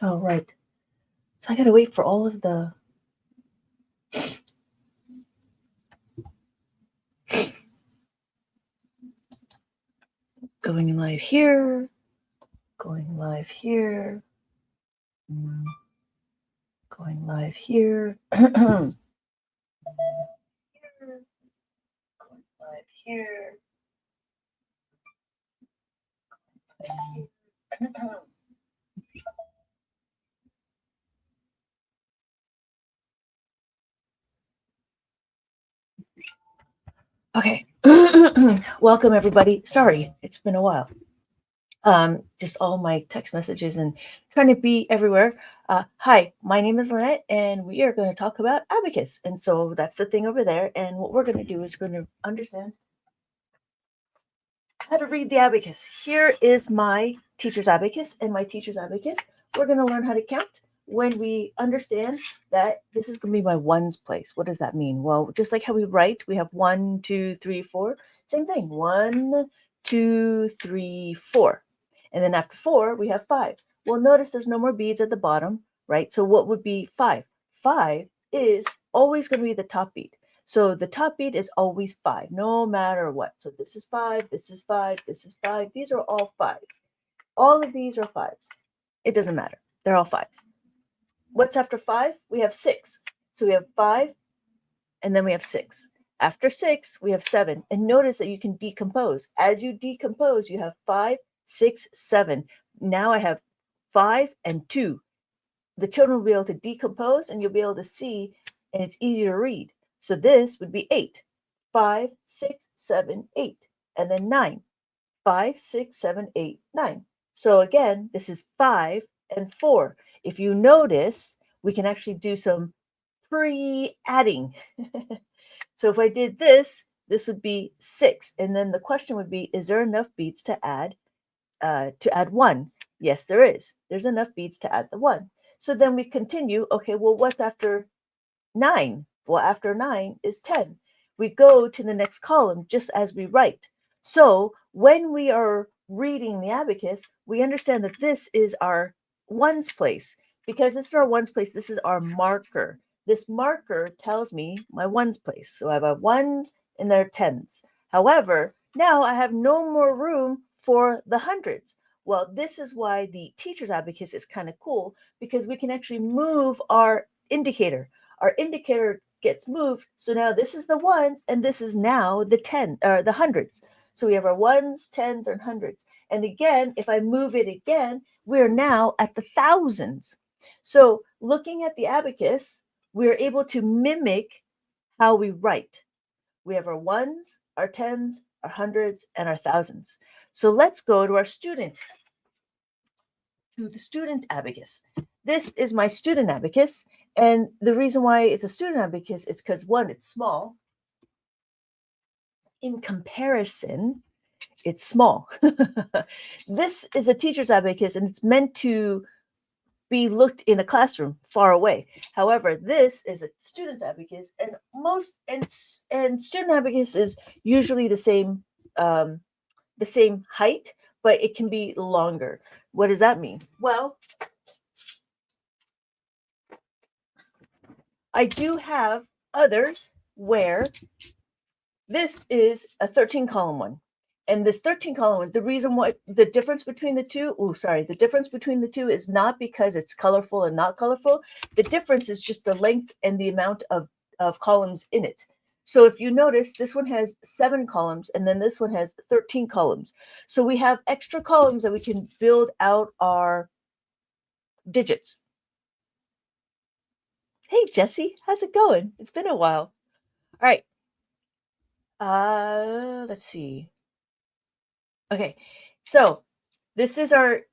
Oh, right. So I gotta wait for all of the going live here, going live here, mm, going live here, going live here. Okay. Welcome everybody. Sorry, it's been a while. Just all my text messages and trying to be everywhere. Hi, my name is Lynette, and we are going to talk about abacus. And so that's the thing over there. And what we're going to do is we're going to understand how to read the abacus. Here is my teacher's abacus and my teacher's abacus. We're going to learn how to count when we understand that this is going to be my ones place. What does that mean? Well, just like how we write, we have 1, 2, 3, 4. Same thing. 1, 2, 3, 4. And then after 4, we have 5. Well, notice there's no more beads at the bottom, right? So what would be 5? 5 is always going to be the top bead. So the top beat is always 5, no matter what. So this is 5, this is 5, this is 5. These are all 5s. All of these are 5s. It doesn't matter. They're all 5s. What's after 5? We have 6. So we have 5, and then we have 6. After 6, we have 7. And notice that you can decompose. As you decompose, you have 5, 6, 7. Now I have 5 and 2. The children will be able to decompose, and you'll be able to see, and it's easier to read. So this would be 8. 5, 6, 7, 8. And then 9. 5, 6, 7, 8, 9. So again, this is 5 and 4. If you notice, we can actually do some pre-adding. So if I did this, this would be 6. And then the question would be, is there enough beads to add 1? Yes, there is. There's enough beads to add the 1. So then we continue. Okay, well, what's after 9? Well, after 9 is 10. We go to the next column just as we write. So when we are reading the abacus, we understand that this is our ones place. Because this is our ones place, this is our marker. This marker tells me my ones place. So I have a ones and there are tens. However, now I have no more room for the hundreds. Well, this is why the teacher's abacus is kind of cool, because we can actually move our indicator. Our indicator gets moved. So now this is the ones, and this is now the 10 or the hundreds. So we have our ones, tens, and hundreds. And again, if I move it again, we're now at the thousands. So looking at the abacus, we're able to mimic how we write. We have our ones, our tens, our hundreds, and our thousands. So let's go to the student abacus. This is my student abacus. And the reason why it's a student abacus is because, one, it's small. In comparison, it's small. This is a teacher's abacus, and it's meant to be looked in a classroom far away. However, this is a student's abacus, and student abacus is usually the same height, but it can be longer. What does that mean? Well, I do have others where this is a 13 column one. And this 13 column one, the reason why the difference between the two, the difference between the two is not because it's colorful and not colorful. The difference is just the length and the amount of columns in it. So if you notice, this one has 7 columns and then this one has 13 columns. So we have extra columns that we can build out our digits. Hey, Jesse, how's it going? It's been a while. All right. Let's see. Okay, so this is our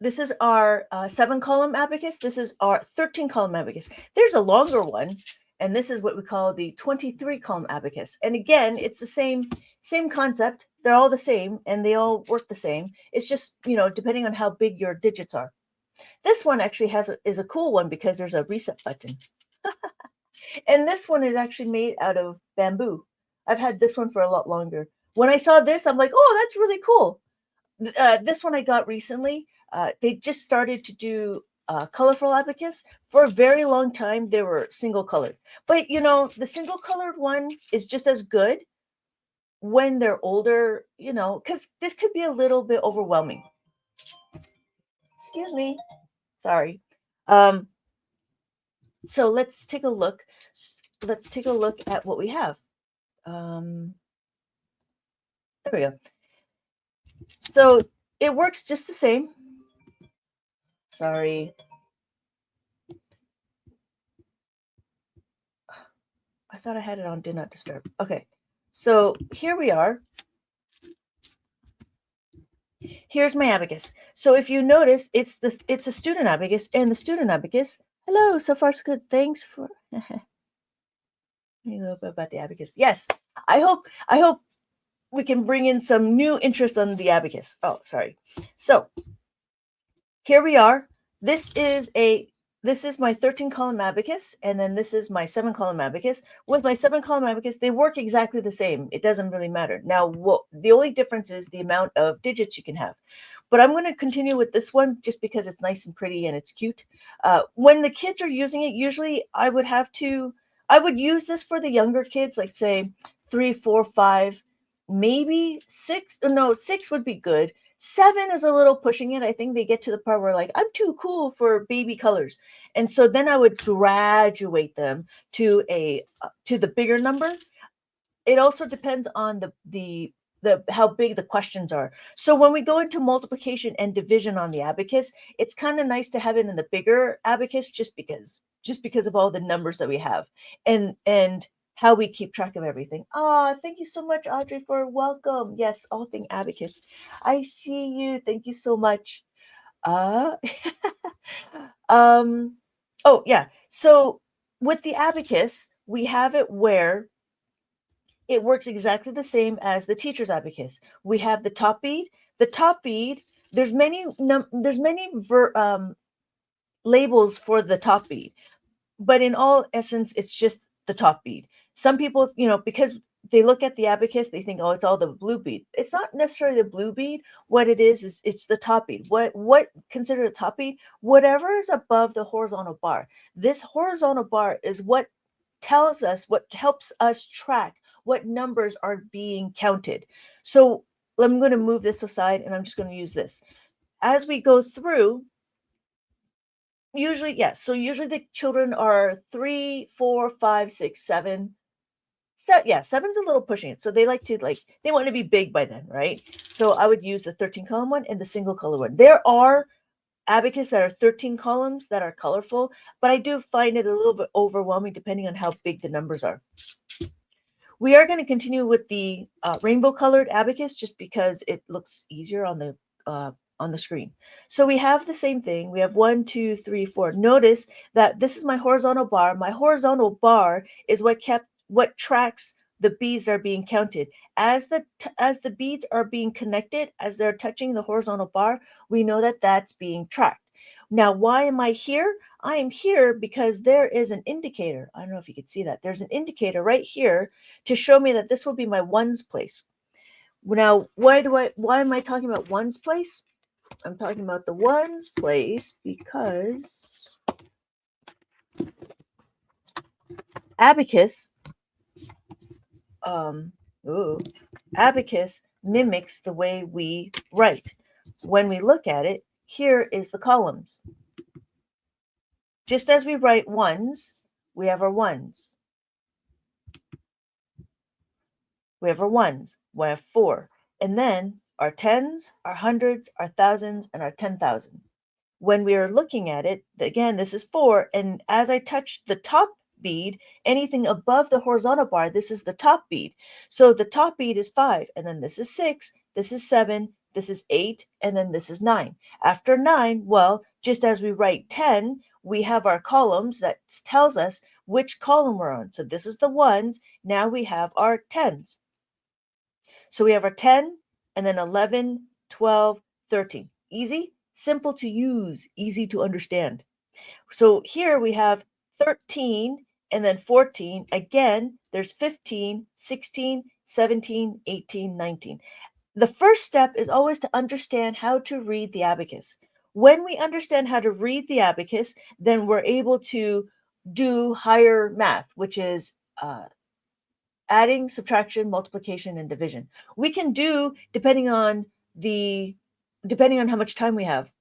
7 column abacus. This is our 13 column abacus. There's a longer one, and this is what we call the 23 column abacus. And again, it's the same concept. They're all the same, and they all work the same. It's just, depending on how big your digits are. This one actually is a cool one because there's a reset button. And this one is actually made out of bamboo. I've had this one for a lot longer. When I saw this, I'm like, oh, that's really cool. This one I got recently. They just started to do colorful abacus. For a very long time, they were single colored. But the single colored one is just as good when they're older, because this could be a little bit overwhelming. Excuse me. Sorry. Um, so let's take a look. Let's take a look at what we have. There we go. So it works just the same. Sorry. I thought I had it on Do Not Disturb. Okay. So here we are. Here's my abacus. So if you notice, it's a student abacus, and the student abacus. Hello, so far so good. Thanks for a little bit about the abacus. Yes, I hope we can bring in some new interest on the abacus. Oh, sorry. So here we are. This is my 13 column abacus, and then this is my 7 column abacus. With my 7 column abacus, they work exactly the same. It doesn't really matter. Now, the only difference is the amount of digits you can have. But I'm going to continue with this one just because it's nice and pretty and it's cute. When the kids are using it, usually I would use this for the younger kids, like say 3, 4, 5, maybe 6. No, 6 would be good. 7 is a little pushing it. I think they get to the part where like I'm too cool for baby colors, and so then I would graduate them to the bigger number. It also depends on the how big the questions are. So when we go into multiplication and division on the abacus, it's kind of nice to have it in the bigger abacus just because of all the numbers that we have and how we keep track of everything. Thank you so much, Audrey, for welcome. Yes, all thing abacus. I see you. Thank you so much. Uh um oh yeah. So with the abacus, we have it where it works exactly the same as the teacher's abacus. We have the top bead. The top bead, there's many labels for the top bead, but in all essence, it's just the top bead. Some people, because they look at the abacus, they think, oh, it's all the blue bead. It's not necessarily the blue bead. What it is it's the top bead. What considered a top bead? Whatever is above the horizontal bar. This horizontal bar is what helps us track what numbers are being counted. So I'm going to move this aside and I'm just going to use this. As we go through, usually, yes. So usually the children are 3, 4, 5, 6, 7. So yeah, 7's a little pushing it. So they they want to be big by then, right? So I would use the 13 column one and the single color one. There are abacus that are 13 columns that are colorful, but I do find it a little bit overwhelming depending on how big the numbers are. We are going to continue with the rainbow colored abacus just because it looks easier on the screen. So we have the same thing. We have 1, 2, 3, 4. Notice that this is my horizontal bar. My horizontal bar is what tracks the beads that are being counted. As the beads are being connected, as they're touching the horizontal bar, we know that that's being tracked. Now, why am I here? I am here because there is an indicator. I don't know if you can see that. There's an indicator right here to show me that this will be my ones place. Now, why am I talking about ones place? I'm talking about the ones place because abacus, um, abacus mimics the way we write. When we look at it, here is the columns. Just as we write ones, we have our ones. We have our ones. We have 4. And then our tens, our hundreds, our thousands, and our 10,000. When we are looking at it, again, this is 4. And as I touch the top bead, anything above the horizontal bar, this is the top bead. So the top bead is 5. And then this is 6. This is 7. This is 8. And then this is 9. After 9, well, just as we write 10, we have our columns that tells us which column we're on. So this is the ones. Now we have our tens. So we have our 10 and then 11, 12, 13. Easy, simple to use, easy to understand. So here we have 13 and then 14. Again, there's 15, 16, 17, 18, 19. The first step is always to understand how to read the abacus. When we understand how to read the abacus, then we're able to do higher math, which is adding, subtraction, multiplication, and division. We can do depending on how much time we have.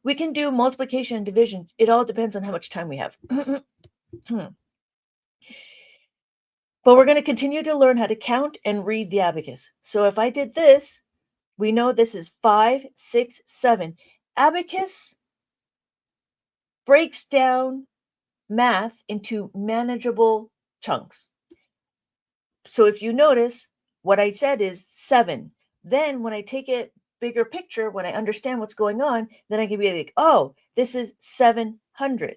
We can do multiplication and division. It all depends on how much time we have. But we're going to continue to learn how to count and read the abacus. So if I did this, we know this is 5, 6, 7. Abacus breaks down math into manageable chunks. So if you notice, what I said is 7. Then when I take it bigger picture, when I understand what's going on, then I can be like, oh, this is 700.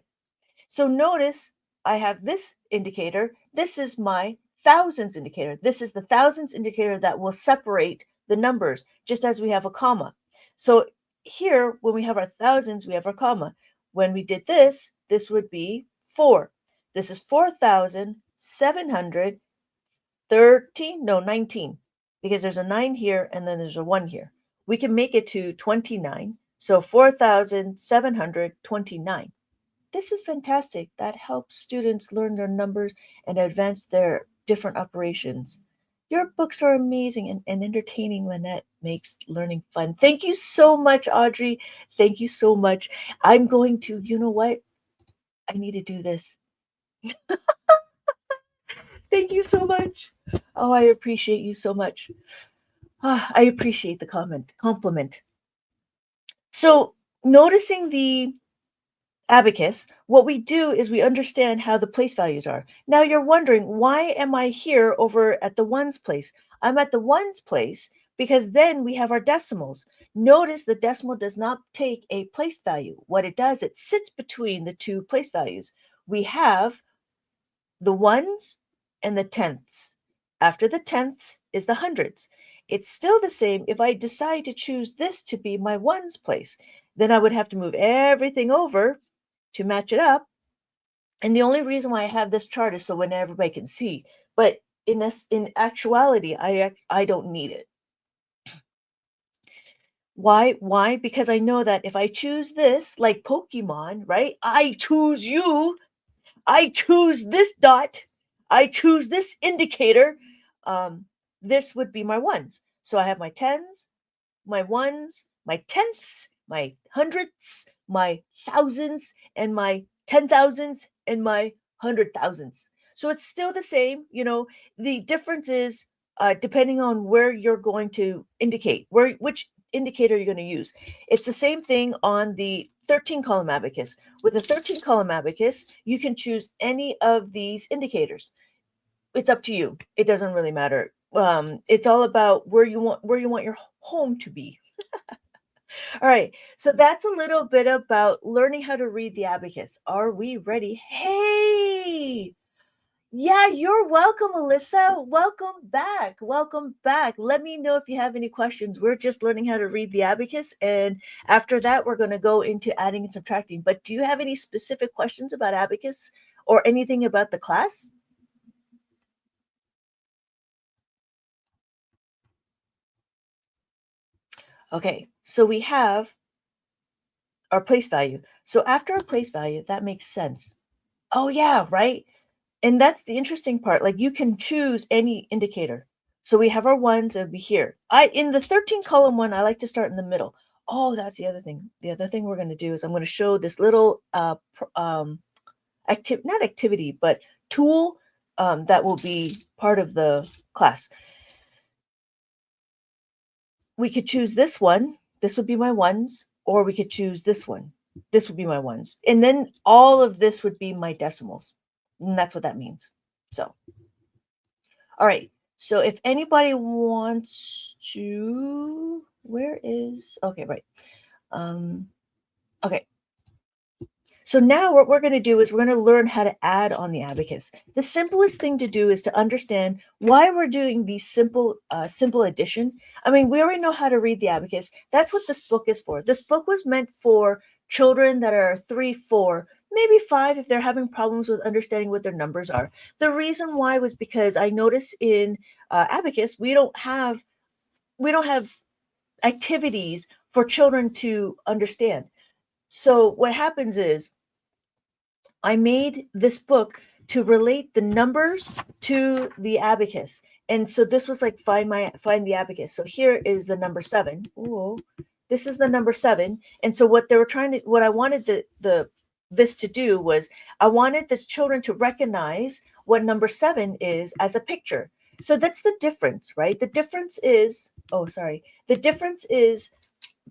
So notice I have this indicator. This is my thousands indicator. This is the thousands indicator that will separate the numbers, just as we have a comma. So here, when we have our thousands, we have our comma. When we did this, this would be 4. This is 4,713, no, 19, because there's a 9 here and then there's a 1 here. We can make it to 29. So 4,729. This is fantastic. That helps students learn their numbers and advance their different operations. Your books are amazing and entertaining. Lynette makes learning fun. Thank you so much, Audrey. Thank you so much. I'm going to, you know what? I need to do this. Thank you so much. Oh, I appreciate you so much. I appreciate the compliment. So, noticing the abacus, what we do is we understand how the place values are. Now you're wondering, why am I here over at the ones place? I'm at the ones place because then we have our decimals. Notice the decimal does not take a place value. What it does, it sits between the two place values. We have the ones and the tenths. After the tenths is the hundreds. It's still the same if I decide to choose this to be my ones place. Then I would have to move everything over to match it up. And the only reason why I have this chart is so when everybody can see. But in actuality, I don't need it. Why? Because I know that if I choose this, like Pokemon, right? I choose you. I choose this dot. I choose this indicator. Um, this would be my ones. So I have my tens, my ones, my tenths, my hundredths, my thousands, and my 10,000s, and my 100,000s. So it's still the same. The difference is depending on where you're going to indicate, which indicator you're going to use. It's the same thing on the 13 column abacus. With a 13 column abacus, you can choose any of these indicators. It's up to you. It doesn't really matter. It's all about where you want your home to be. All right. So that's a little bit about learning how to read the abacus. Are we ready? Hey, yeah, you're welcome, Alyssa. Welcome back. Welcome back. Let me know if you have any questions. We're just learning how to read the abacus. And after that, we're going to go into adding and subtracting. But do you have any specific questions about abacus or anything about the class? Okay. So we have our place value. So after our place value, that makes sense. Oh, yeah, right. And that's the interesting part. Like you can choose any indicator. So we have our ones, it would be here. In the 13 column one, I like to start in the middle. Oh, that's the other thing. The other thing we're going to do is I'm going to show this little not activity, but tool that will be part of the class. We could choose this one. This would be my ones, or we could choose this one. This would be my ones. And then all of this would be my decimals. And that's what that means. So all right. So if anybody wants to, where is, okay, right. Um, okay. So now what we're going to do is we're going to learn how to add on the abacus. The simplest thing to do is to understand why we're doing the simple addition. I mean, we already know how to read the abacus. That's what this book is for. This book was meant for children that are 3, 4, maybe 5 if they're having problems with understanding what their numbers are. The reason why was because I noticed in abacus we don't have activities for children to understand. So what happens is I made this book to relate the numbers to the abacus. And so this was like find the abacus. So here is the number 7. Ooh, this is the number 7. And so what I wanted the this to do was I wanted the children to recognize what number 7 is as a picture. So that's the difference, right? The difference is, oh, sorry. The difference is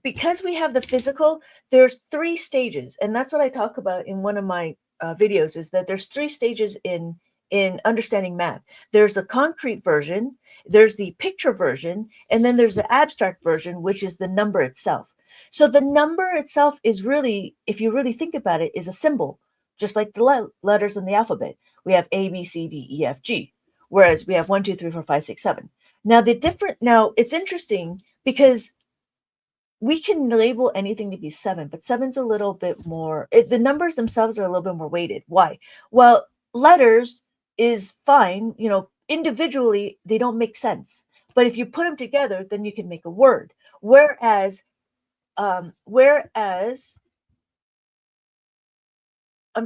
because we have the physical, there's 3 stages, and that's what I talk about in one of my videos. Is that there's 3 stages in understanding math. There's the concrete version, there's the picture version, and then there's the abstract version, which is the number itself. So the number itself is really, if you really think about it, is a symbol, just like the letters in the alphabet. We have A, B, C, D, E, F, G, whereas we have 1, 2, 3, 4, 5, 6, 7. Now it's interesting because we can label anything to be 7, but seven's a little bit more, the numbers themselves are a little bit more weighted. Why? Well, letters is fine, individually, they don't make sense. But if you put them together, then you can make a word. Whereas, I'm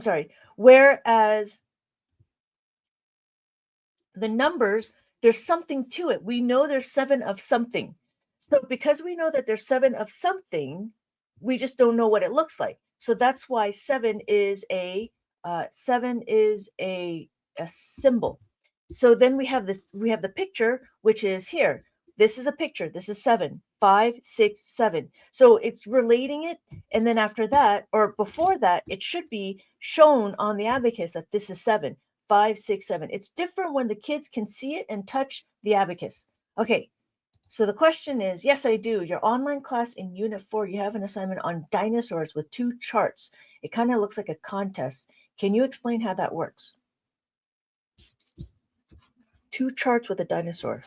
sorry, whereas the numbers, there's something to it. We know there's 7 of something. So because we know that there's 7 of something, we just don't know what it looks like. So that's why 7 is a symbol. So then we have the picture, which is here. This is a picture. This is 7, 5, 6, 7. So it's relating it, and then after that, or before that, it should be shown on the abacus that this is 7, 5, 6, 7. It's different when the kids can see it and touch the abacus. Okay, so the question is, yes, I do. Your online class in Unit 4, you have an assignment on dinosaurs with 2 charts. It kind of looks like a contest. Can you explain how that works? 2 charts with a dinosaur.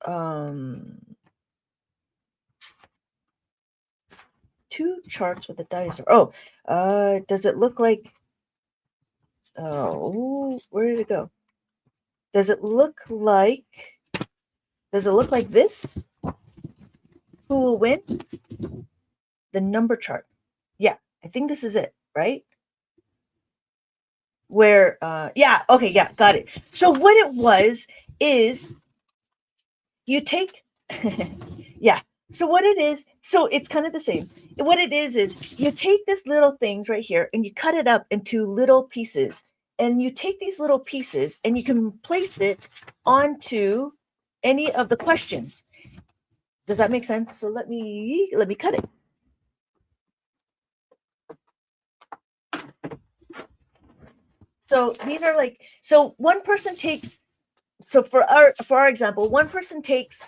2 charts with a dinosaur. Oh, does it look like? Oh, where did it go? Does it look like? Does it look like this? Who will win? The number chart. Yeah, I think this is it, right? Yeah, okay, yeah, got it. So what it was is you take, yeah. So what it is, so it's kind of the same. What it is you take this little things right here and you cut it up into little pieces. And you take these little pieces and you can place it onto any of the questions. Does that make sense? So let me cut it. So these are like, so one person takes, so for our example, one person takes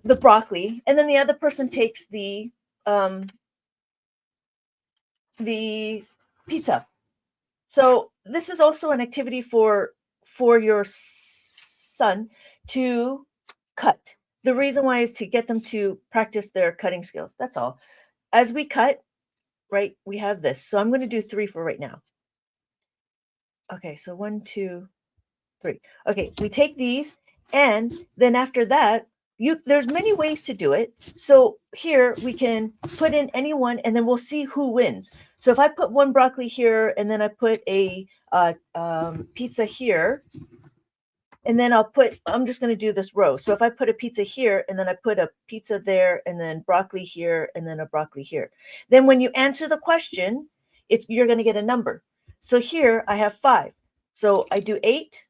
the broccoli, and then the other person takes the pizza. So this is also an activity for your son to cut. The reason why is to get them to practice their cutting skills. That's all. As we cut, right, we have this. So I'm going to do 3 for right now. Okay, so 1, 2, 3. Okay, we take these, and then after that, there's many ways to do it. So here we can put in any one, and then we'll see who wins. So if I put one broccoli here, and then I put a pizza here, and then I'm just going to do this row. So if I put a pizza here, and then I put a pizza there, and then broccoli here, and then a broccoli here, then when you answer the question, you're going to get a number. So here I have 5. So I do 8,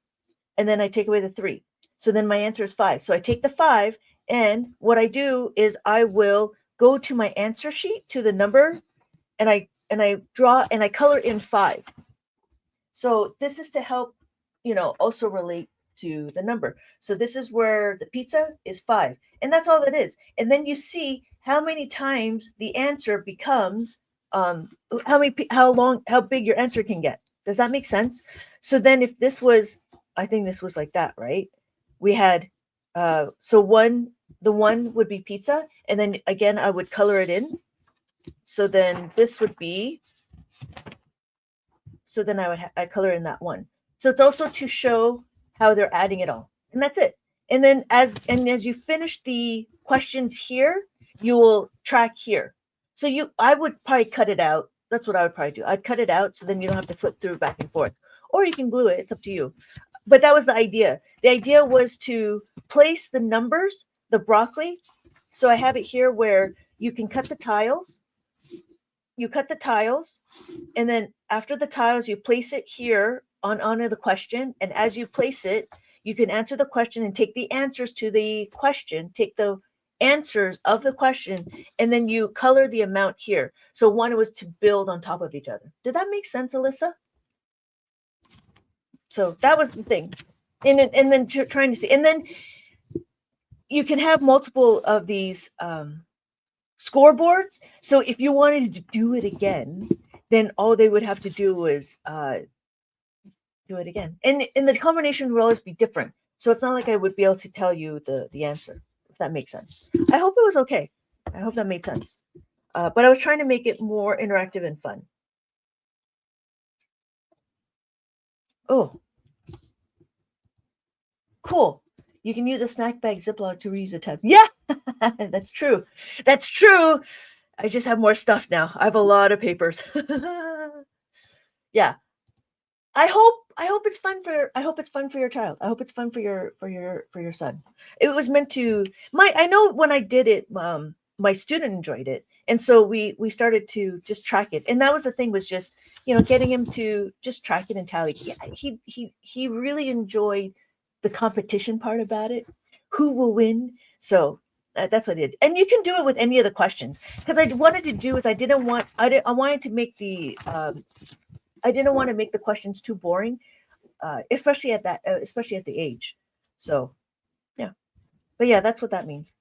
and then I take away the 3. So then my answer is 5. So I take the 5, and what I do is I will go to my answer sheet, to the number, and I draw and I color in 5. So this is to help, also relate to the number. So this is where the pizza is 5, and that's all that is. And then you see how many times the answer becomes, how big your answer can get. Does that make sense? So then if this was, I think this was like that, right? We had, the one would be pizza, and then again, I would color it in. So then this would be, so then I color in that one. So it's also to show how they're adding it all, and that's it. And then as you finish the questions here, you will track here. So I would probably cut it out. That's what I would probably do. I'd cut it out so then you don't have to flip through back and forth. Or you can glue it. It's up to you. But that was the idea. The idea was to place the numbers, the broccoli. So I have it here where you can cut the tiles. You cut the tiles, and then after the tiles, you place it here onto the question. And as you place it, you can answer the question and take the answers to the question, take the answers of the question, and then you color the amount here. So one was to build on top of each other. Did that make sense, Alyssa? So that was the thing. And then trying to see. And then you can have multiple of these scoreboards. So if you wanted to do it again, then all they would have to do was do it again. And the combination will always be different. So it's not like I would be able to tell you the answer, if that makes sense. I hope it was okay. I hope that made sense. But I was trying to make it more interactive and fun. Oh, cool. You can use a snack bag Ziploc to reuse a tab. Yeah, that's true. That's true. I just have more stuff now. I have a lot of papers. Yeah. I hope it's fun for your child. I hope it's fun for your son. It was meant to my I know when I did it, my student enjoyed it. And so we started to just track it. And that was the thing, was just, getting him to just track it and tally. He really enjoyed the competition part about it. Who will win? So that's what I did. And you can do it with any of the questions, because I wanted to do is I wanted to make the I didn't want to make the questions too boring, especially at the age. So yeah, but yeah, that's what that means.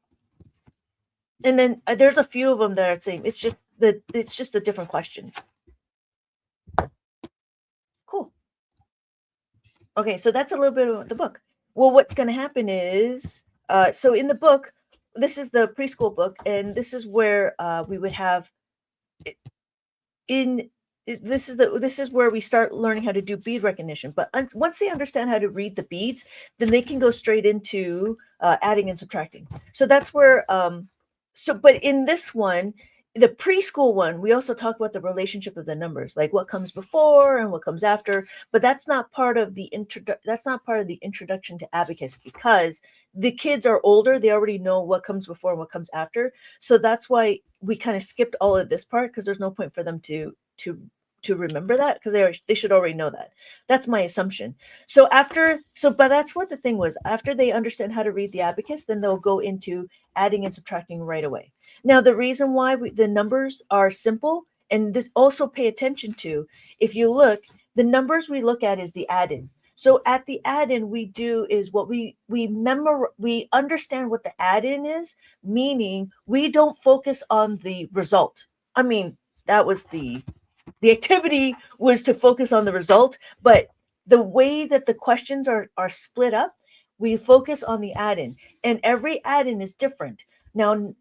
And then there's a few of them that are the same. It's just a different question. Cool. Okay, so that's a little bit of the book. Well, what's going to happen is, so in the book, this is the preschool book, and this is where we would have in this is where we start learning how to do bead recognition. But once they understand how to read the beads, then they can go straight into adding and subtracting. So that's where but in this one, the preschool one, we also talk about the relationship of the numbers, like what comes before and what comes after. But that's not part of the introduction to abacus, because the kids are older, they already know what comes before and what comes after. So that's why we kind of skipped all of this part, because there's no point for them to remember that, because they should already know that. That's my assumption. But that's what the thing was. After they understand how to read the abacus, then they'll go into adding and subtracting right away. Now, the reason why the numbers are simple, and this also pay attention to, if you look, the numbers we look at is the add-in. So at the add-in, we do is what we understand what the add-in is, meaning we don't focus on the result. I mean, that was the activity was to focus on the result, but the way that the questions are split up, we focus on the add-in, and every add-in is different. Now,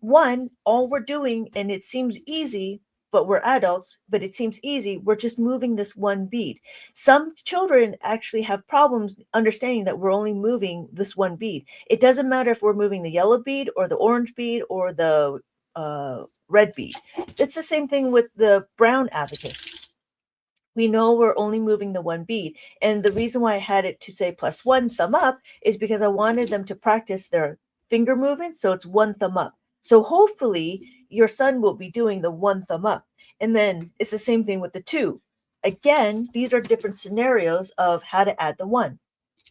all we're doing, and it seems easy, but we're adults, but it seems easy, we're just moving this one bead. Some children actually have problems understanding that we're only moving this one bead. It doesn't matter if we're moving the yellow bead or the orange bead or the red bead. It's the same thing with the brown abacus. We know we're only moving the one bead. And the reason why I had it to say +1 thumb up is because I wanted them to practice their finger movement. So it's one thumb up. So hopefully your son will be doing the one thumb up. And then it's the same thing with the two. Again, these are different scenarios of how to add the one.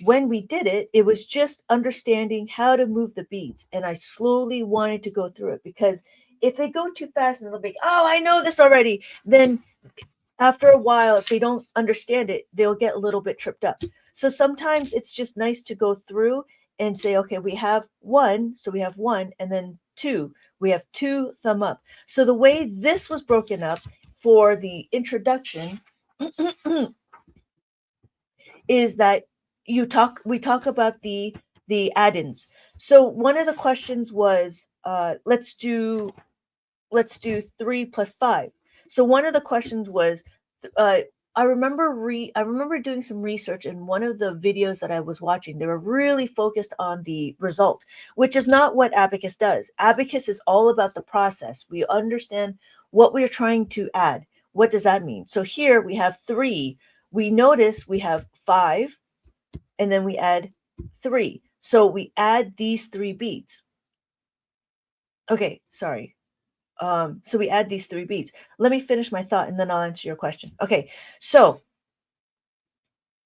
When we did it, it was just understanding how to move the beads. And I slowly wanted to go through it, because if they go too fast and they'll be, oh, I know this already, then after a while, if they don't understand it, they'll get a little bit tripped up. So sometimes it's just nice to go through and say, okay, we have one, so we have one, and then two, we have two thumb up. So the way this was broken up for the introduction is that we talk about the add-ins. So one of the questions was, let's do 3 + 5. So one of the questions was, I remember doing some research in one of the videos that I was watching. They were really focused on the result, which is not what Abacus does. Abacus is all about the process. We understand what we're trying to add. What does that mean? So here we have 3. We notice we have 5, and then we add 3. So we add these 3 beads. Okay, sorry. So we add these 3 beads. Let me finish my thought and then I'll answer your question. Okay, so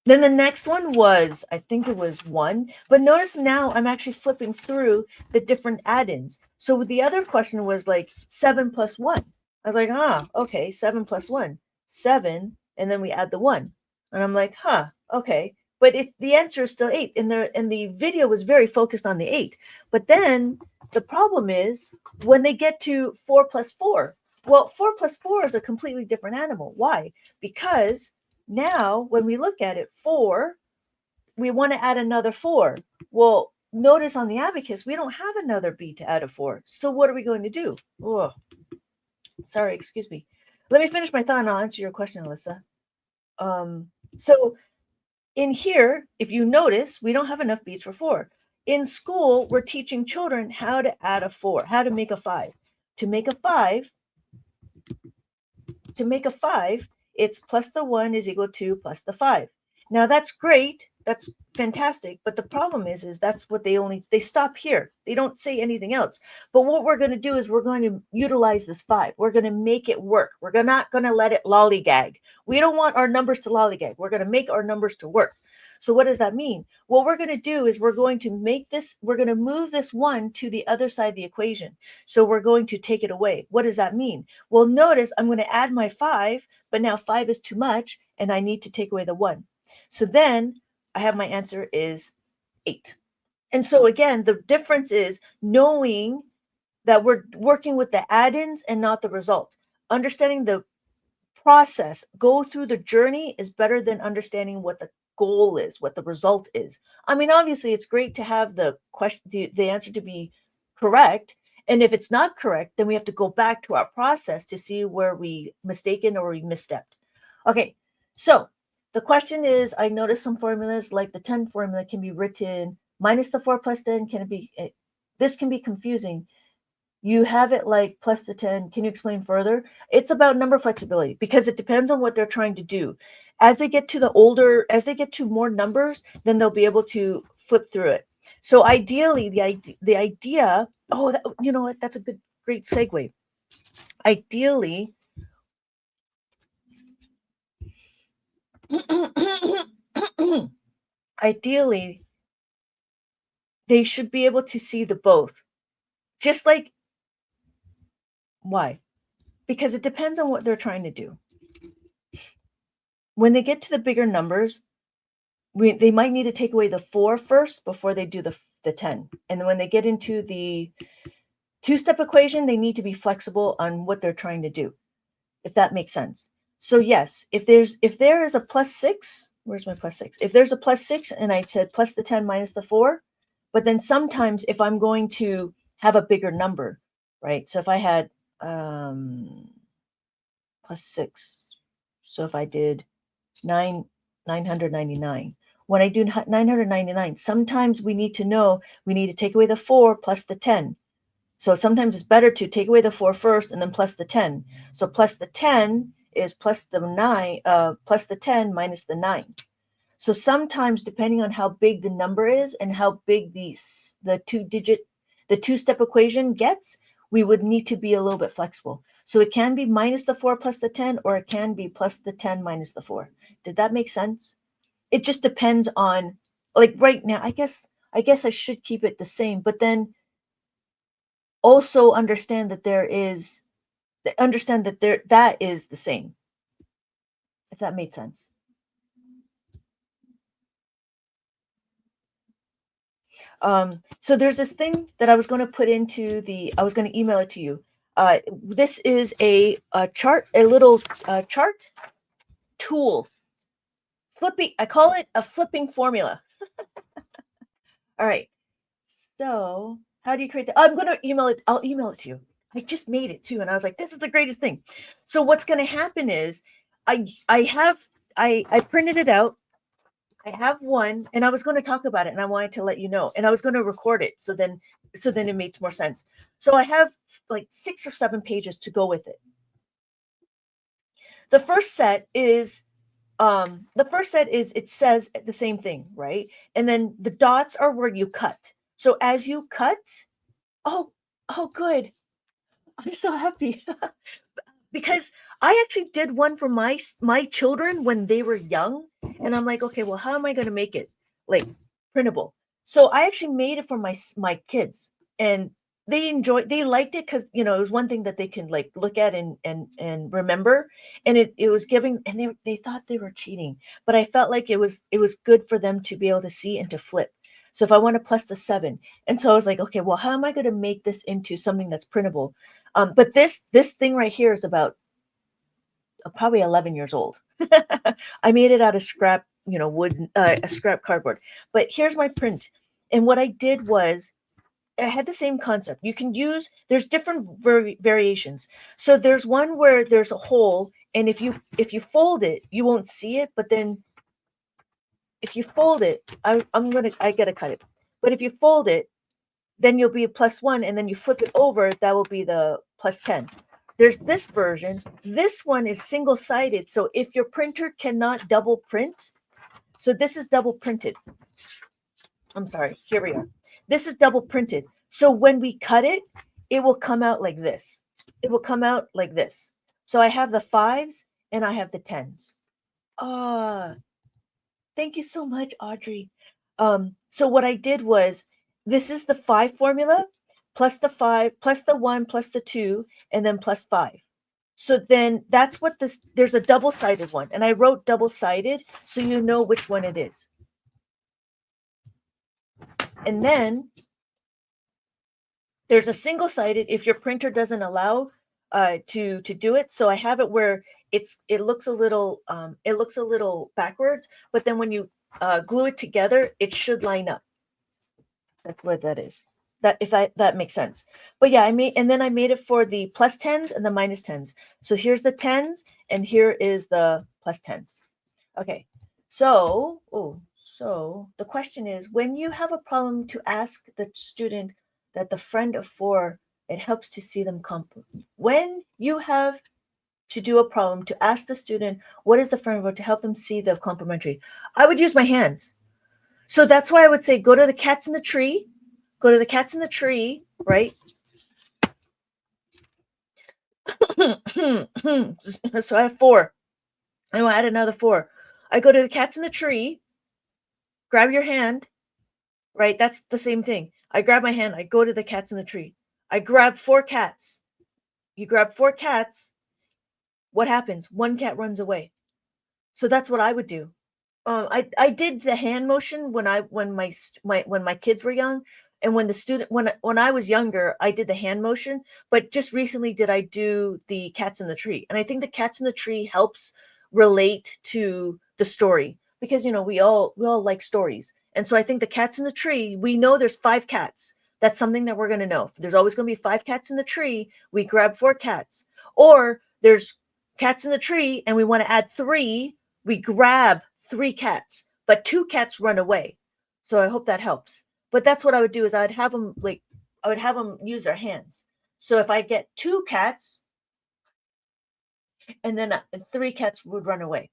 then the next one was, I think it was 1. But notice now I'm actually flipping through the different add-ins. So the other question was like 7 plus 1. I was like, okay, 7 plus 1. 7, and then we add the 1. And I'm like, okay. But the answer is still 8. And the video was very focused on the 8. But then the problem is when they get to 4 plus 4. Well, 4 plus 4 is a completely different animal. Why? Because now, when we look at it, 4, we want to add another 4. Well, notice on the abacus, we don't have another bead to add a 4. So what are we going to do? Oh, sorry, excuse me. Let me finish my thought and I'll answer your question, Alyssa. So in here, if you notice, we don't have enough beads for 4. In school, we're teaching children how to add a 4, how to make a 5. To make a 5, it's plus the 1 is equal to plus the 5. Now that's great. That's fantastic. But the problem is that's what they stop here. They don't say anything else. But what we're going to do is we're going to utilize this 5. We're going to make it work. We're not going to let it lollygag. We don't want our numbers to lollygag. We're going to make our numbers to work. So what does that mean? What we're going to do is we're going to move this 1 to the other side of the equation. So we're going to take it away. What does that mean? Well, notice I'm going to add my 5, but now 5 is too much and I need to take away the 1. So then I have my answer is 8. And so again, the difference is knowing that we're working with the add-ins and not the result. Understanding the process, go through the journey is better than understanding what the goal is, what the result is. I mean, obviously it's great to have the question, the answer to be correct. And if it's not correct, then we have to go back to our process to see where we mistaken or we misstepped. Okay, so the question is, I noticed some formulas like the 10 formula can be written minus the 4 plus 10. This can be confusing. You have it like plus the 10. Can you explain further? It's about number flexibility because it depends on what they're trying to do. As they get to more numbers, then they'll be able to flip through it. So ideally, the idea, you know what? That's a great segue. Ideally, ideally, they should be able to see the both. Just like, why? Because it depends on what they're trying to do. When they get to the bigger numbers, they might need to take away the 4 first before they do the 10. And then when they get into the two-step equation, they need to be flexible on what they're trying to do, if that makes sense. So yes, if there is a plus 6, where's my plus 6? If there's a plus 6 and I said plus the 10 minus the 4, but then sometimes if I'm going to have a bigger number, right? So if I had plus 6, so if I did 999. When I do 999, sometimes we need to take away the 4 plus the 10. So sometimes it's better to take away the 4 first and then plus the 10. So plus the 10 is plus the 10 minus the 9. So sometimes depending on how big the number is and how big the two-step equation gets, we would need to be a little bit flexible. So it can be minus the 4 plus the 10, or it can be plus the 10 minus the 4. Did that make sense? It just depends on, like right now, I guess I should keep it the same, but then also understand that that is the same, if that made sense. So there's this thing that I was going to email it to you. This is a chart, a little chart tool. I call it a flipping formula. All right. So how do you create that? I'll email it to you. I just made it too. And I was like, this is the greatest thing. So what's going to happen is I have I printed it out. I have one, and I was going to talk about it, and I wanted to let you know, and I was going to record it, so then it makes more sense. So I have like 6 or 7 pages to go with it. The first set is it says the same thing, right? And then the dots are where you cut. So as you cut, oh, oh, good. I'm so happy. Because I actually did one for my children when they were young, and I'm like, okay, well, how am I going to make it like printable? So I actually made it for my kids, and they liked it because it was one thing that they can like look at and remember, and it was giving, and they thought they were cheating, but I felt like it was good for them to be able to see and to flip. So if I want to plus the 7, and so I was like, okay, well, how am I going to make this into something that's printable? But this thing right here is about probably 11 years old. I made it out of scrap, wood, a scrap cardboard. But here's my print. And what I did was I had the same concept. You can use there's different variations. So there's one where there's a hole, and if you fold it, you won't see it. But then if you fold it, I gotta cut it. But if you fold it, then you'll be a +1, and then you flip it over, that will be the +10. There's this version. This one is single-sided, so if your printer cannot double print, so this is double printed. I'm sorry, here we are. This is double printed. So when we cut it, it will come out like this. It will come out like this. So I have the 5s and I have the 10s. Ah, thank you so much, Audrey. So what I did was, this is the 5 formula, plus the 5, plus the 1, plus the 2, and then plus 5. So then that's what there's a double-sided one. And I wrote double-sided so you know which one it is. And then there's a single-sided if your printer doesn't allow to do it. So I have it where it looks a little backwards, but then when you glue it together, it should line up. That's what that is. That makes sense. But yeah, I made it for the +10s and the -10s. So here's the 10s, and here is the +10s. Okay. So the question is, when you have a problem, to ask the student that the friend of 4, it helps to see them when you have to do a problem to ask the student what is the friend of 4 to help them see the complementary, I would use my hands. So that's why I would say go to the cats in the tree. Go to the cats in the tree, right? So I have 4. I want to add another 4. I go to the cats in the tree, grab your hand, right? That's the same thing. I grab my hand, I go to the cats in the tree. I grab 4 cats. You grab 4 cats. What happens? 1 cat runs away. So that's what I would do. I did the hand motion when my kids were young, and when I was younger, I did the hand motion. But just recently, did I do the cats in the tree? And I think the cats in the tree helps relate to the story, because we all like stories, and so I think the cats in the tree. We know there's 5 cats. That's something that we're gonna know. There's always gonna be 5 cats in the tree. We grab 4 cats, or there's cats in the tree, and we want to add 3. We grab 3 cats, but 2 cats run away. So I hope that helps. But that's what I would do, is I would have them use their hands. So if I get 2 cats, and then 3 cats would run away.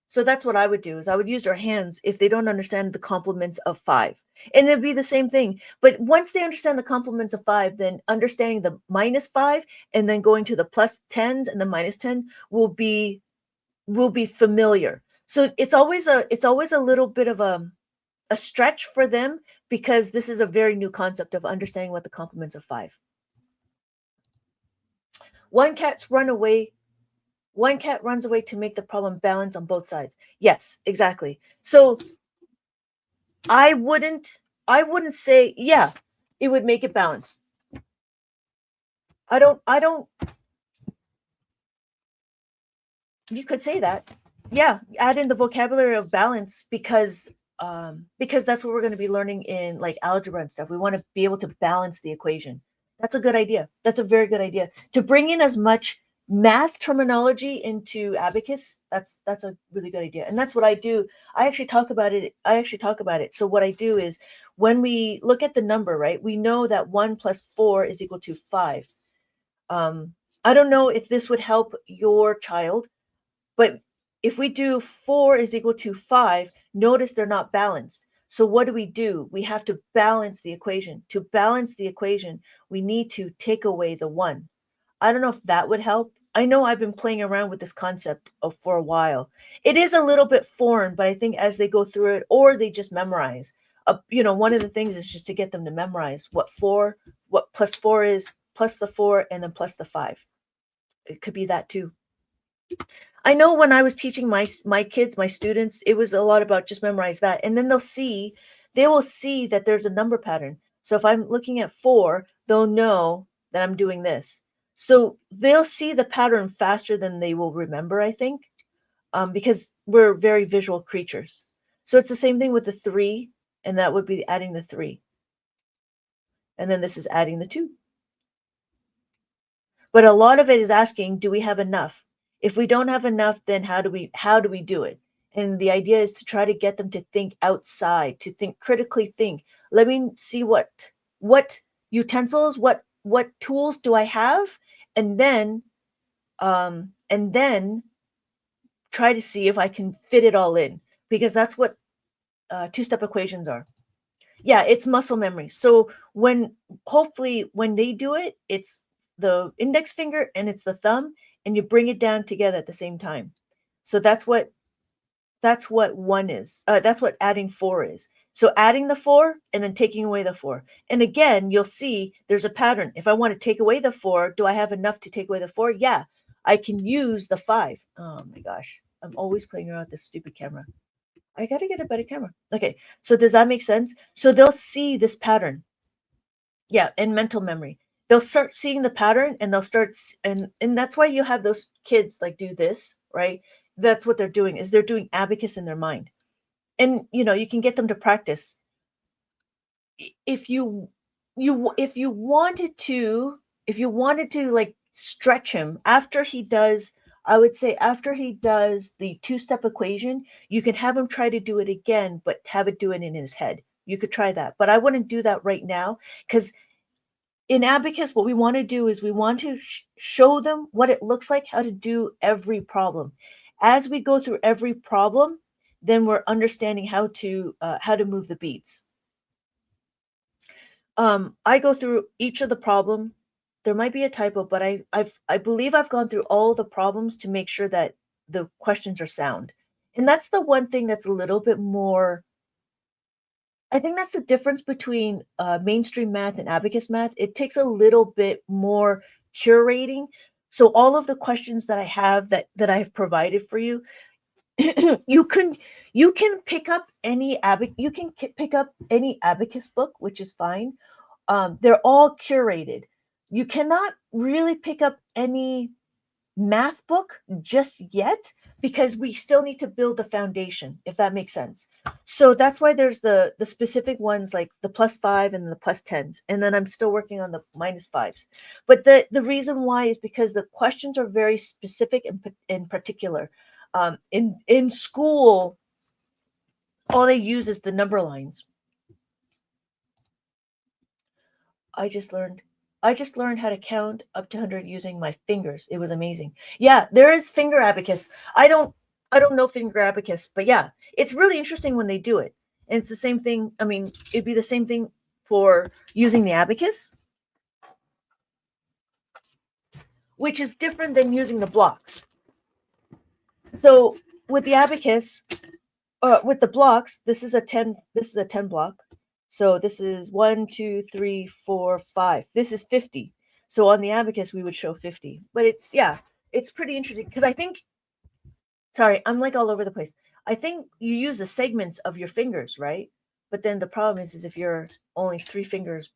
So that's what I would do, is I would use their hands if they don't understand the complements of 5. And it'd be the same thing. But once they understand the complements of 5, then understanding the -5 and then going to the +10s and the -10 will be familiar. So it's always a little bit of a stretch for them, because this is a very new concept of understanding what the complements of 5. One cat's run away. One cat runs away to make the problem balance on both sides. Yes, exactly. So I wouldn't say, yeah, it would make it balance. I don't You could say that. Yeah, add in the vocabulary of balance, because that's what we're going to be learning in like algebra and stuff. We want to be able to balance the equation. That's a good idea. That's a very good idea, to bring in as much math terminology into abacus, that's a really good idea. And that's what I do. I actually talk about it. So what I do is when we look at the number, right, we know that 1 plus 4 is equal to 5. um, I don't know if this would help your child, but if we do 4 is equal to 5, notice they're not balanced. So what do? We have to balance the equation. To balance the equation, we need to take away the 1. I don't know if that would help. I know I've been playing around with this concept for a while. It is a little bit foreign, but I think as they go through it, or they just memorize, one of the things is just to get them to memorize what plus 4 is, plus the 4, and then plus the 5. It could be that too. I know when I was teaching my kids, my students, it was a lot about just memorize that, and then they will see that there's a number pattern. So if I'm looking at 4, they'll know that I'm doing this. So they'll see the pattern faster than they will remember, I think, because we're very visual creatures. So it's the same thing with the 3, and that would be adding the 3, and then this is adding the 2. But a lot of it is asking, do we have enough? If we don't have enough, then how do we do it? And the idea is to try to get them to think outside, to think critically think. Let me see what utensils, what tools do I have? And then try to see if I can fit it all in, because that's what two-step equations are. Yeah, it's muscle memory. So hopefully when they do it, it's the index finger and it's the thumb, and you bring it down together at the same time. So that's what one is. That's what adding 4 is. So adding the 4 and then taking away the 4. And again, you'll see there's a pattern. If I want to take away the 4, do I have enough to take away the 4? Yeah, I can use the 5. Oh my gosh, I'm always playing around with this stupid camera. I got to get a better camera. Okay, so does that make sense? So they'll see this pattern. Yeah, and mental memory. They'll start seeing the pattern, and and that's why you have those kids like do this, right? That's what they're doing, is they're doing abacus in their mind. And you can get them to practice. If you wanted to like stretch him after he does, I would say after he does the two-step equation, you can have him try to do it again, but have it do it in his head. You could try that, but I wouldn't do that right now, because in abacus, what we want to do is we want to show them what it looks like, how to do every problem. As we go through every problem, then we're understanding how to move the beads. I go through each of the problem. There might be a typo, but I believe I've gone through all the problems to make sure that the questions are sound. And that's the one thing that's a little bit more. I think that's the difference between mainstream math and abacus math. It takes a little bit more curating. So all of the questions that I have that I have provided for you, you can pick up any abacus book, which is fine. They're all curated. You cannot really pick up any math book just yet, because we still need to build the foundation, if that makes sense. So that's why there's the specific ones like the plus 5 and the plus 10s, and then I'm still working on the minus 5s. But the reason why is because the questions are very specific and in particular. In school, all they use is the number lines. I just learned I just learned how to count up to 100 using my fingers. It was amazing. Yeah, there is finger abacus. I don't know finger abacus, but yeah, it's really interesting when they do it. And it's the same thing. I mean, it'd be the same thing for using the abacus, which is different than using the blocks. So with the abacus, with the blocks, this is a 10 block. So this is 1, 2, 3, 4, 5. This is 50. So on the abacus we would show 50. But it's pretty interesting, because I think, sorry, I'm like all over the place. I think you use the segments of your fingers, right? But then the problem is if you're only three fingers,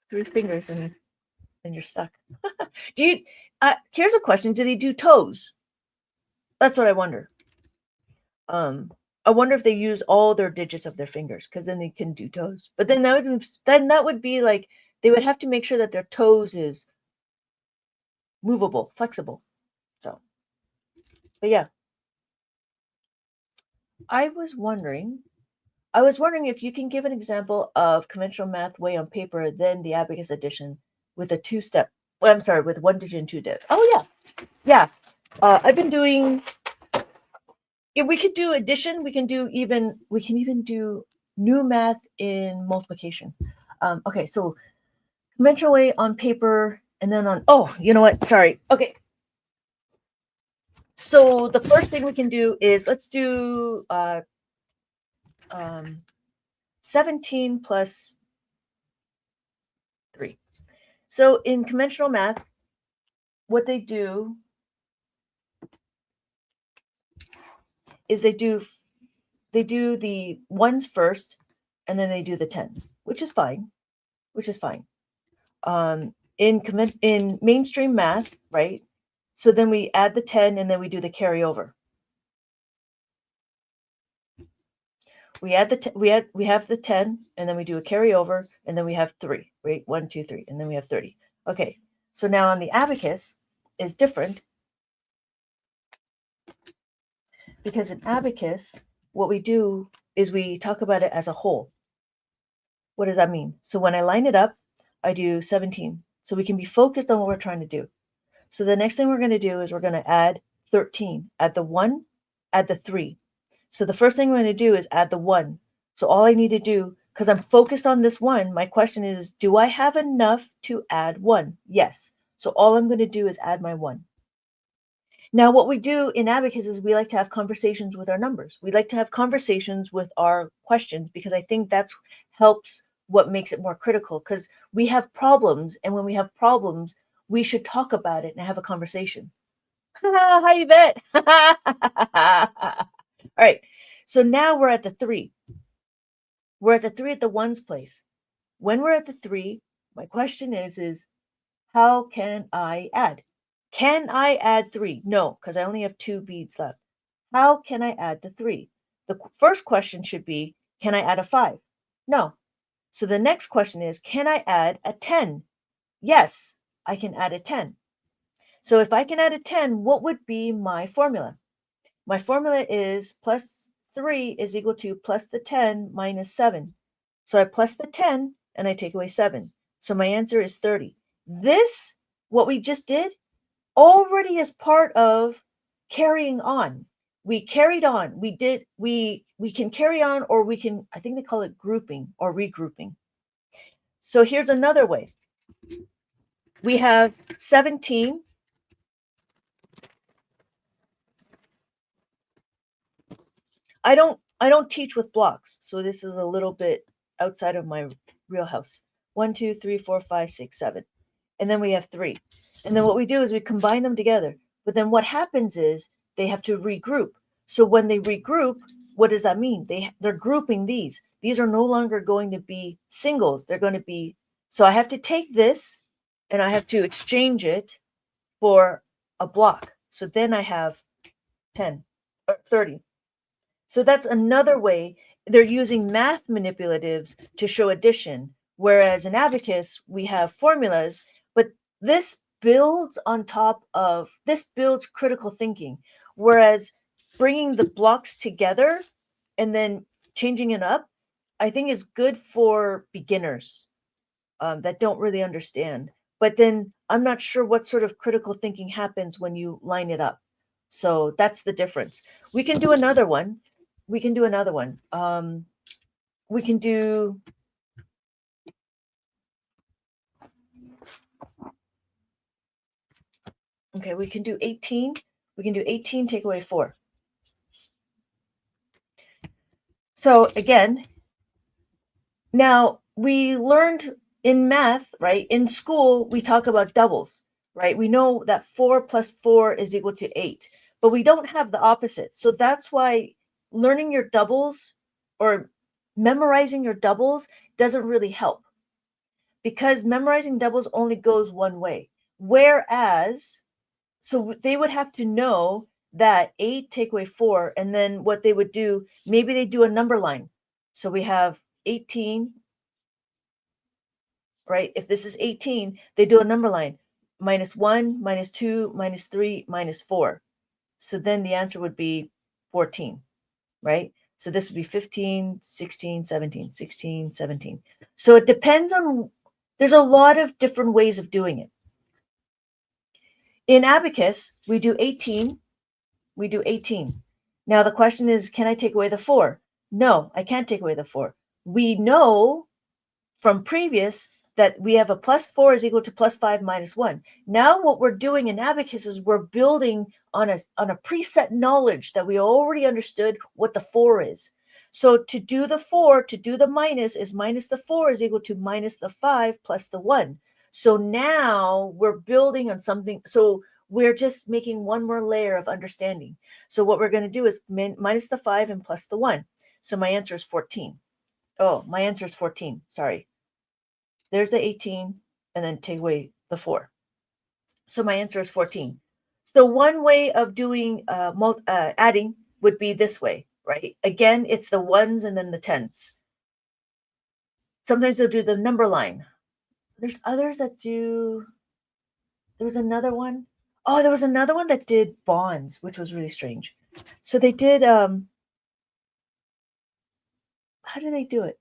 and then you're stuck. Do you Here's a question, do they do toes? That's what I wonder. Um, I wonder if they use all their digits of their fingers, because then they can do toes. But then that would be like they would have to make sure that their toes is movable, flexible. But yeah, I was wondering I was wondering if you can give an example of conventional math way on paper, then the abacus addition with a two-step. Well, I'm sorry, with one digit and two div. Oh yeah, yeah. I've been doing. Yeah, we could do addition. We can even do new math in multiplication. Okay, so conventional way on paper, and then on. Oh, you know what? Sorry. Okay, so the first thing we can do is let's do um, 17 plus 3. So in conventional math, what they do is they do the ones first, and then they do the tens, which is fine. Which is fine. In mainstream math, right? So then we add the 10, and then we do the carryover. We have the 10, and then we do a carryover, and then we have 3, right? 1, 2, 3, and then we have 30. Okay. So now on the abacus is different because in abacus, what we do is we talk about it as a whole. What does that mean? So when I line it up, I do 17. So we can be focused on what we're trying to do. So the next thing we're going to do is we're going to add 13. Add the 1, add the 3. So the first thing we're going to do is add the 1. So all I need to do, because I'm focused on this 1, my question is, do I have enough to add 1? Yes. So all I'm going to do is add my 1. Now, what we do in Abacus is we like to have conversations with our numbers. We like to have conversations with our questions because I think that's helps what makes it more critical because we have problems. And when we have problems, we should talk about it and have a conversation. How you bet? All right. So now we're at the 3. We're at the 3 at the ones place. When we're at the 3, my question is how can I add? Can I add 3? No, because I only have 2 beads left. How can I add the 3? The first question should be, can I add a 5? No. So the next question is, can I add a 10? Yes, I can add a 10. So if I can add a 10, what would be my formula? My formula is plus 3 is equal to plus the 10 minus 7. So I plus the 10 and I take away 7. So my answer is 30. This, what we just did, already is part of carrying on. We carried on. We can carry on, or we can, I think they call it grouping or regrouping. So here's another way. We have 17. I don't teach with blocks, so this is a little bit outside of my real house. 1, 2, 3, 4, 5, 6, 7. And then we have 3. And then what we do is we combine them together. But then what happens is they have to regroup. So when they regroup, what does that mean? They're grouping these. These are no longer going to be singles. They're going to be, so I have to take this and I have to exchange it for a block. So then I have 10 or 30. So that's another way they're using math manipulatives to show addition. Whereas in Abacus, we have formulas, but this builds critical thinking. Whereas bringing the blocks together and then changing it up, I think is good for beginners that don't really understand. But then I'm not sure what sort of critical thinking happens when you line it up. So that's the difference. We can do another one. We can do another one. We can do, okay, we can do 18. We can do 18, take away 4. So again, now we learned in math, right? In school, we talk about doubles, right? We know that 4 plus 4 is equal to 8, but we don't have the opposite. So that's why learning your doubles or memorizing your doubles doesn't really help because memorizing doubles only goes one way. Whereas, so they would have to know that 8 take away 4, and then what they would do, maybe they do a number line. So we have 18, right? If this is 18, they do a number line, -1, -2, -3, -4. So then the answer would be 14, right? So this would be 15, 16, 17, 16, 17. So it depends on, there's a lot of different ways of doing it. In Abacus, we do 18. We do 18. Now the question is, can I take away the 4? No, I can't take away the 4. We know from previous that we have a plus 4 is equal to plus 5 minus 1. Now what we're doing in Abacus is we're building on a preset knowledge that we already understood what the 4 is. So to do the 4, to do the minus is minus the 4 is equal to minus the 5 plus the 1. So now we're building on something. So we're just making one more layer of understanding. So what we're going to do is minus the 5 and plus the 1. So my answer is 14. Oh, my answer is 14. Sorry. There's the 18, and then take away the 4. So my answer is 14. So one way of doing adding would be this way, right? Again, it's the ones and then the tens. Sometimes they'll do the number line. There's others that do, there was another one. Oh, there was another one that did bonds, which was really strange. So they did, how do they do it?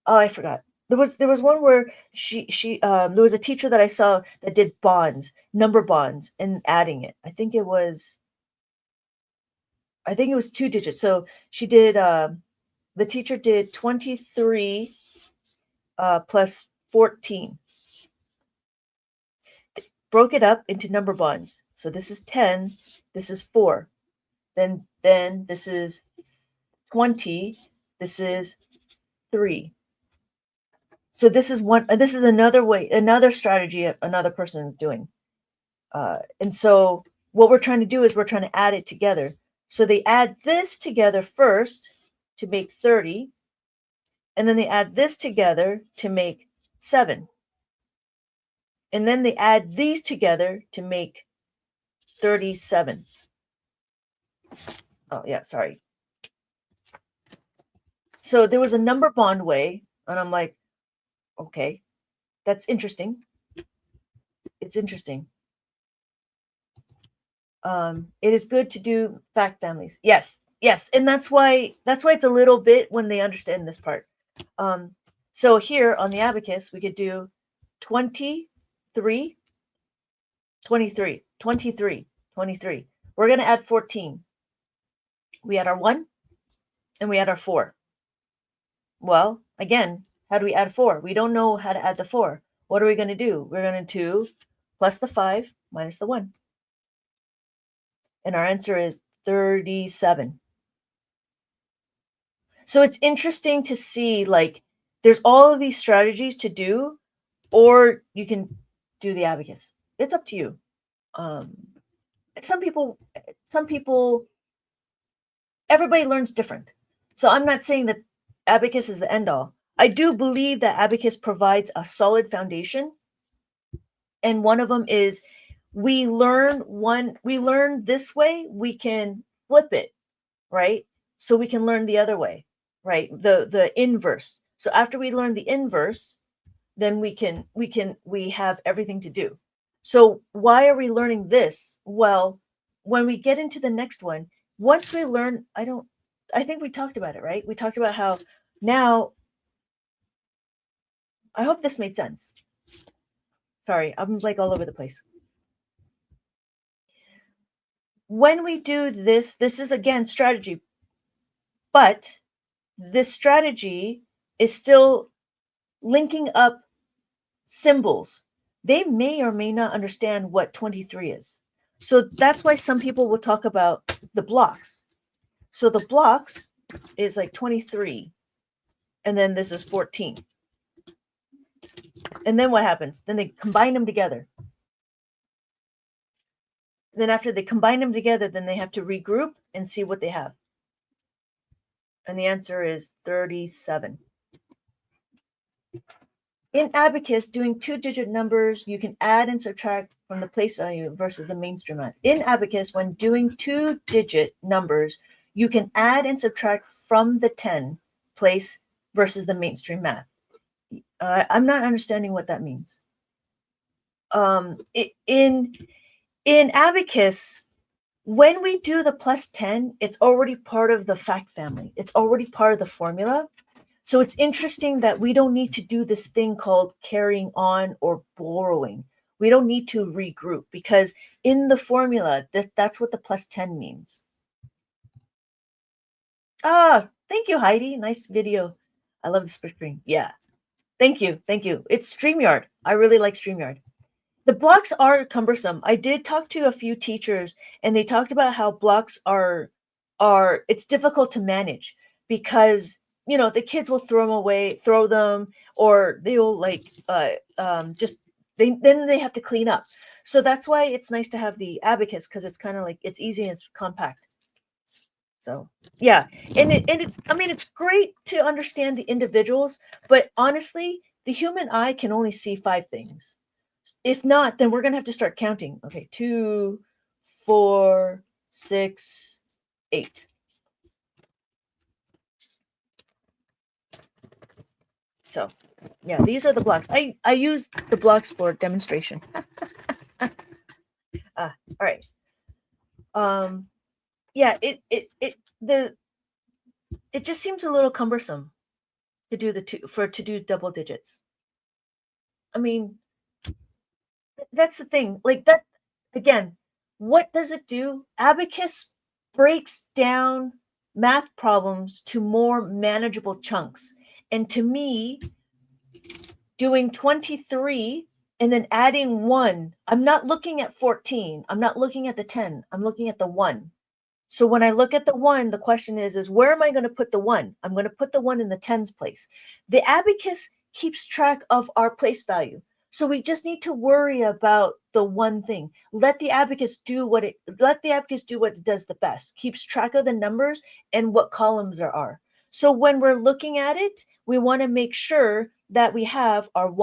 Oh, I forgot. There was one where there was a teacher that I saw that did bonds, number bonds, and adding it. I think it was 2 digits. So she did the teacher did 23 plus 14. Broke it up into number bonds. So this is 10, this is 4. Then this is 20, this is 3. So this is one. This is another way, another strategy another person is doing. And so what we're trying to do is we're trying to add it together. So they add this together first to make 30, and then they add this together to make 7. And then they add these together to make 37. Oh, yeah, sorry. So there was a number bond way, and I'm like, okay, that's interesting. It's interesting. It is good to do fact families. Yes, yes, and that's why it's a little bit when they understand this part. So here on the abacus, we could do 23, 23, 23, 23. We're going to add 14. We add our 1 and we add our 4. Well, again, how do we add 4? We don't know how to add the 4. What are we going to do? We're going to do plus the 5 minus the 1. And our answer is 37. So it's interesting to see, like, there's all of these strategies to do, or you can do the abacus. It's up to you. Some people, everybody learns different. So I'm not saying that abacus is the end all. I do believe that abacus provides a solid foundation. And one of them is we learn this way, we can flip it, right? So we can learn the other way, right? The inverse. So after we learn the inverse, then we have everything to do. So why are we learning this? Well, when we get into the next one, once we learn, I think we talked about it, right? We talked about how now, I hope this made sense. Sorry, I'm like all over the place. When we do this is again strategy, but this strategy is still linking up symbols. They may or may not understand what 23 is. So that's why some people will talk about the blocks. So the blocks is like 23, and then this is 14. And then what happens? Then they combine them together. Then after they combine them together, then they have to regroup and see what they have. And the answer is 37. In Abacus, doing 2-digit numbers, you can add and subtract from the place value versus the mainstream math. In Abacus, when doing 2-digit numbers, you can add and subtract from the 10 place versus the mainstream math. I'm not understanding what that means. In Abacus, When we do the plus 10, it's already part of the fact family. It's already part of the formula. So it's interesting that we don't need to do this thing called carrying on or borrowing. We don't need to regroup because in the formula, that's what the plus 10 means. Ah, thank you, Heidi. Nice video. I love the split screen. Yeah. Thank you. Thank you. It's StreamYard. I really like StreamYard. The blocks are cumbersome. I did talk to a few teachers and they talked about how blocks are it's difficult to manage because the kids will throw them away, throw them, or they'll just they have to clean up. So that's why it's nice to have the abacus because it's kind of like it's easy and it's compact. So yeah, and it's I mean it's great to understand the individuals, but honestly, the human eye can only see five things. If not, then we're gonna have to start counting. Okay, 2, 4, 6, 8. So yeah, these are the blocks. I used the blocks for demonstration. All right. Um, yeah, it just seems a little cumbersome to do the two for to do double digits. I mean, that's the thing. Like that again, what does it do? Abacus breaks down math problems to more manageable chunks. And to me, doing 23 and then adding 1, I'm not looking at 14. I'm not looking at the 10. I'm looking at the 1. So when I look at the 1, the question is where am I going to put the 1? I'm going to put the 1 in the tens place. The abacus keeps track of our place value. So we just need to worry about the one thing. Let the abacus do what it does the best. Keeps track of the numbers and what columns there are. So when we're looking at it, we want to make sure that we have our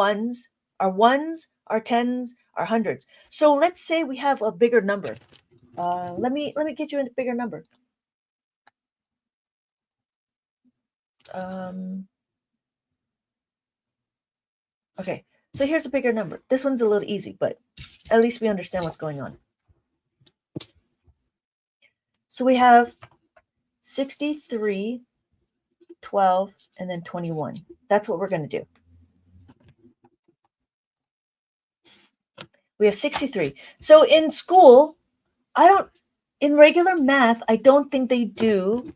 tens, our hundreds. So let's say we have a bigger number. Let me get you a bigger number. Um, okay, so here's a bigger number. This one's a little easy, but at least we understand what's going on. So we have 63, 12, and then 21. That's what we're going to do. We have 63. So in school, in regular math, I don't think they do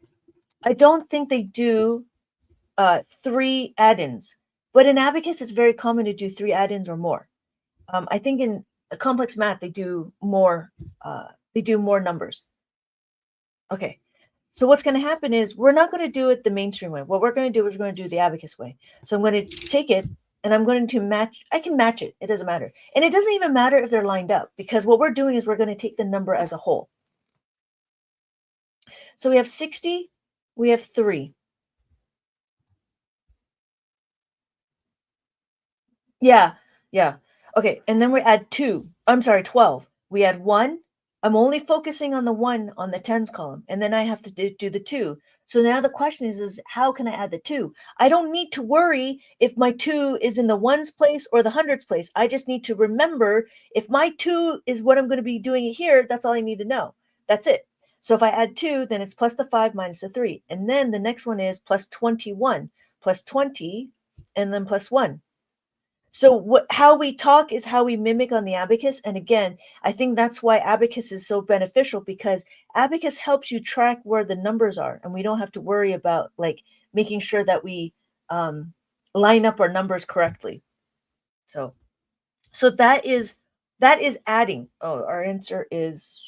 3 add-ins. But in abacus, it's very common to do 3 add-ins or more. I think in complex math they do more. They do more numbers. Okay, so what's going to happen is we're not going to do it the mainstream way. What we're going to do is we're going to do the abacus way. So I'm going to take it and I'm going to match. I can match it. It doesn't matter, and it doesn't even matter if they're lined up because what we're doing is we're going to take the number as a whole. So we have 60. We have 3. Yeah, yeah. Okay, and then we add 2. I'm sorry, 12. We add 1. I'm only focusing on the 1 on the tens column, and then I have to do the 2. So now the question is how can I add the 2? I don't need to worry if my 2 is in the ones place or the hundreds place. I just need to remember if my 2 is what I'm going to be doing here, that's all I need to know. That's it. So if I add 2, then it's plus the 5 minus the 3. And then the next one is plus 21, plus 20, and then plus 1. So how we talk is how we mimic on the abacus. And again, I think that's why abacus is so beneficial because abacus helps you track where the numbers are, and we don't have to worry about like making sure that we um, line up our numbers correctly. So, so that is adding. Oh, our answer is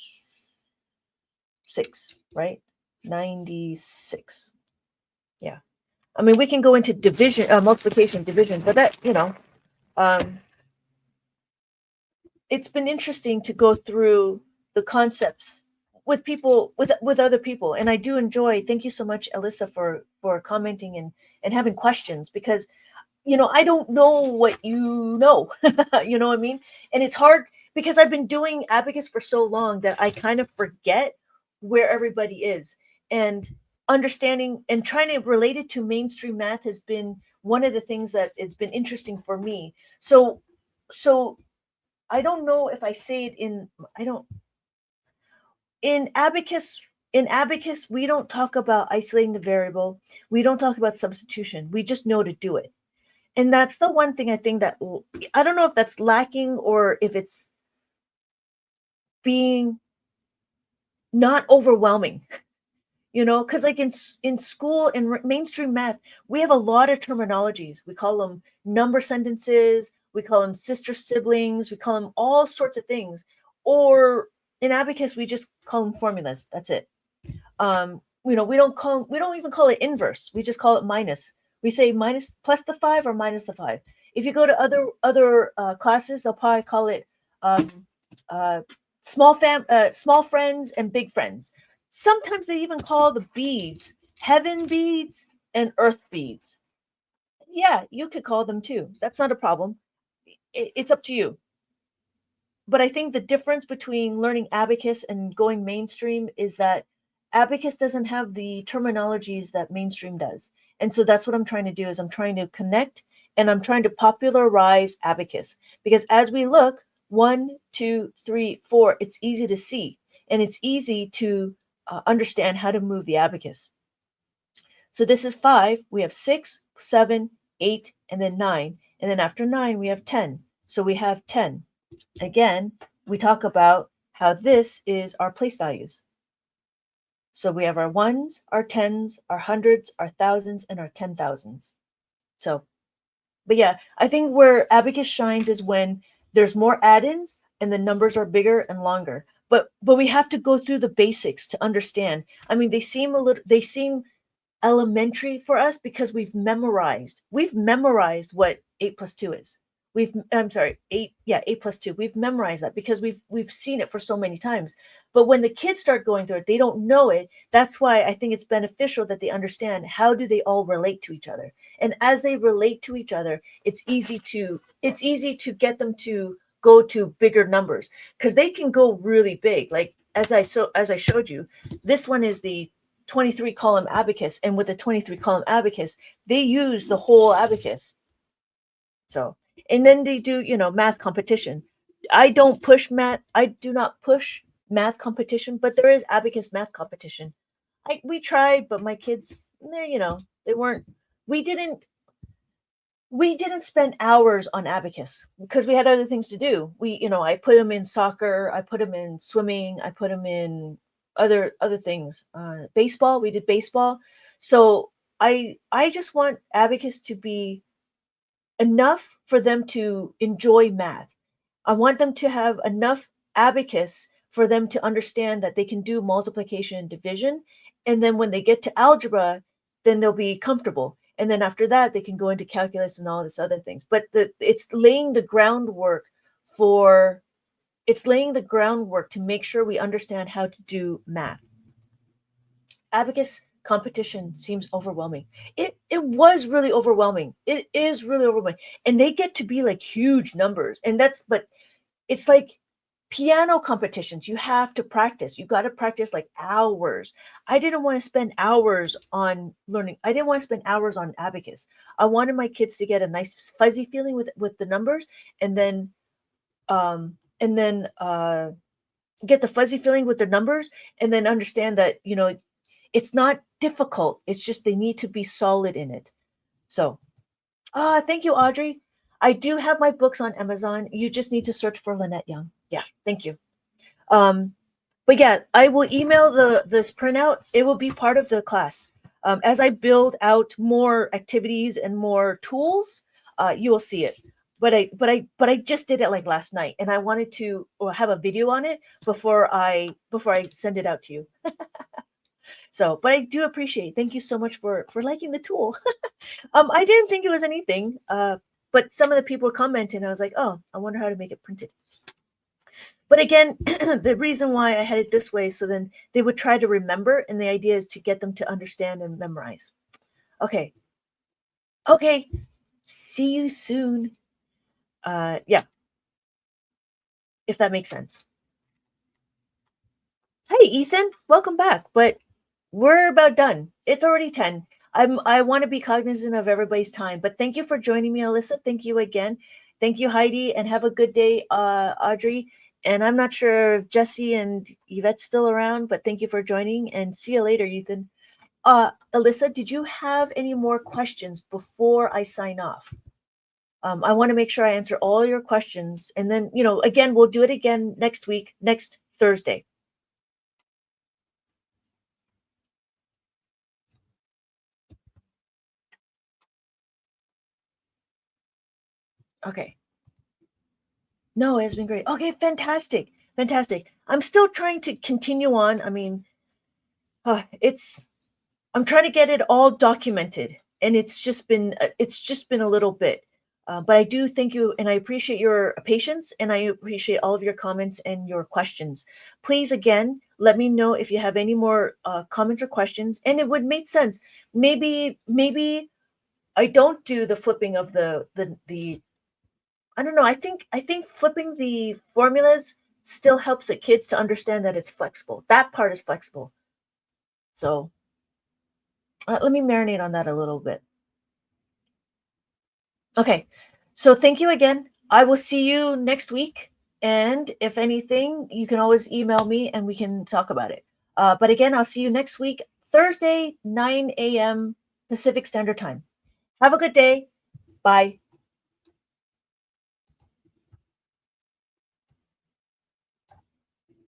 6, right? 96. Yeah. I mean, we can go into division, multiplication, division, but um, it's been interesting to go through the concepts with people with other people, and I do enjoy. Thank you so much, Alyssa, for commenting and having questions because I don't know what you know. You know what I mean? And it's hard because I've been doing abacus for so long that I kind of forget where everybody is, and understanding and trying to relate it to mainstream math has been one of the things that has been interesting for me. So I don't know if I say it in I don't in abacus, we don't talk about isolating the variable. We don't talk about substitution. We just know to do it. And that's the one thing I think that I don't know if that's lacking or if it's being not overwhelming. Because like in school in mainstream math, we have a lot of terminologies. We call them number sentences, we call them sister siblings, we call them all sorts of things. Or in abacus, we just call them formulas. That's it. We don't even call it inverse. We just call it minus. We say minus plus the 5 or minus the 5. If you go to other classes, they'll probably call it um, uh, small friends and big friends. Sometimes they even call the beads heaven beads and earth beads. Yeah, you could call them too. That's not a problem. It's up to you. But I think the difference between learning abacus and going mainstream is that abacus doesn't have the terminologies that mainstream does. And so that's what I'm trying to do is I'm trying to connect and I'm trying to popularize abacus because as we look 1, 2, 3, 4, it's easy to see and it's easy to understand how to move the abacus. So this is 5, we have 6, 7, 8, and then 9. And then after 9, we have 10. So we have 10. Again, we talk about how this is our place values. So we have our ones, our tens, our hundreds, our thousands, and our 10,000s. So, but yeah, I think where abacus shines is when there's more add-ins and the numbers are bigger and longer. But we have to go through the basics to understand. I mean, they seem elementary for us because we've memorized what 8 plus 2 is. I'm sorry, 8 plus 2. We've memorized that because we've seen it for so many times. But when the kids start going through it, they don't know it. That's why I think it's beneficial that they understand how do they all relate to each other. And as they relate to each other, it's easy to get them to go to bigger numbers because they can go really big. Like as I showed you, this one is the 23 column abacus, and with the 23 column abacus they use the whole abacus. So and then they do math competition. I do not push math competition, but there is abacus math competition. We tried, but my kids, they weren't we didn't we didn't spend hours on abacus because we had other things to do. I put them in soccer, I put them in swimming, I put them in other things. Baseball, we did baseball. So I just want abacus to be enough for them to enjoy math. I want them to have enough abacus for them to understand that they can do multiplication and division. And then when they get to algebra, then they'll be comfortable. And then after that, they can go into calculus and all this other things. But for it's laying the groundwork to make sure we understand how to do math. Abacus competition seems overwhelming. It was really overwhelming. It is really overwhelming. And they get to be like huge numbers. But it's like piano competitions. You have to practice. You got to practice like hours. I didn't want to spend hours on learning. I didn't want to spend hours on abacus. I wanted my kids to get a nice fuzzy feeling with the numbers and then get the fuzzy feeling with the numbers and then understand that it's not difficult. It's just they need to be solid in it. So, thank you, Audrey. I do have my books on Amazon. You just need to search for Lynette Young. Yeah, thank you. Um, but yeah, I will email this printout. It will be part of the class. As I build out more activities and more tools, you will see it. But I just did it like last night, and I wanted to have a video on it before I send it out to you. So, but I do appreciate. Thank you so much for liking the tool. I didn't think it was anything. But some of the people commented, and I was like, oh, I wonder how to make it printed. But again, the reason why I had it this way, so then they would try to remember, and the idea is to get them to understand and memorize. Okay. Okay. See you soon. Yeah, if that makes sense. Hey, Ethan, welcome back. But we're about done. It's already 10. I want to be cognizant of everybody's time, but thank you for joining me, Alyssa. Thank you again. Thank you, Heidi, and have a good day, Audrey. And I'm not sure if Jesse and Yvette's still around, but thank you for joining and see you later, Ethan. Alyssa, did you have any more questions before I sign off? I want to make sure I answer all your questions. And then, again, we'll do it again next week, next Thursday. Okay. No, it's been great. Okay, fantastic. Fantastic. I'm still trying to continue on. I mean, it's I'm trying to get it all documented, and it's just been a little bit. But I do thank you, and I appreciate your patience, and I appreciate all of your comments and your questions. Please, again, let me know if you have any more comments or questions, and it would make sense. Maybe I don't do the flipping of the. I don't know. I think flipping the formulas still helps the kids to understand that it's flexible. That part is flexible. So let me marinate on that a little bit. Okay. So thank you again. I will see you next week. And if anything, you can always email me and we can talk about it. But again, I'll see you next week, Thursday, 9 a.m. Pacific Standard Time. Have a good day. Bye.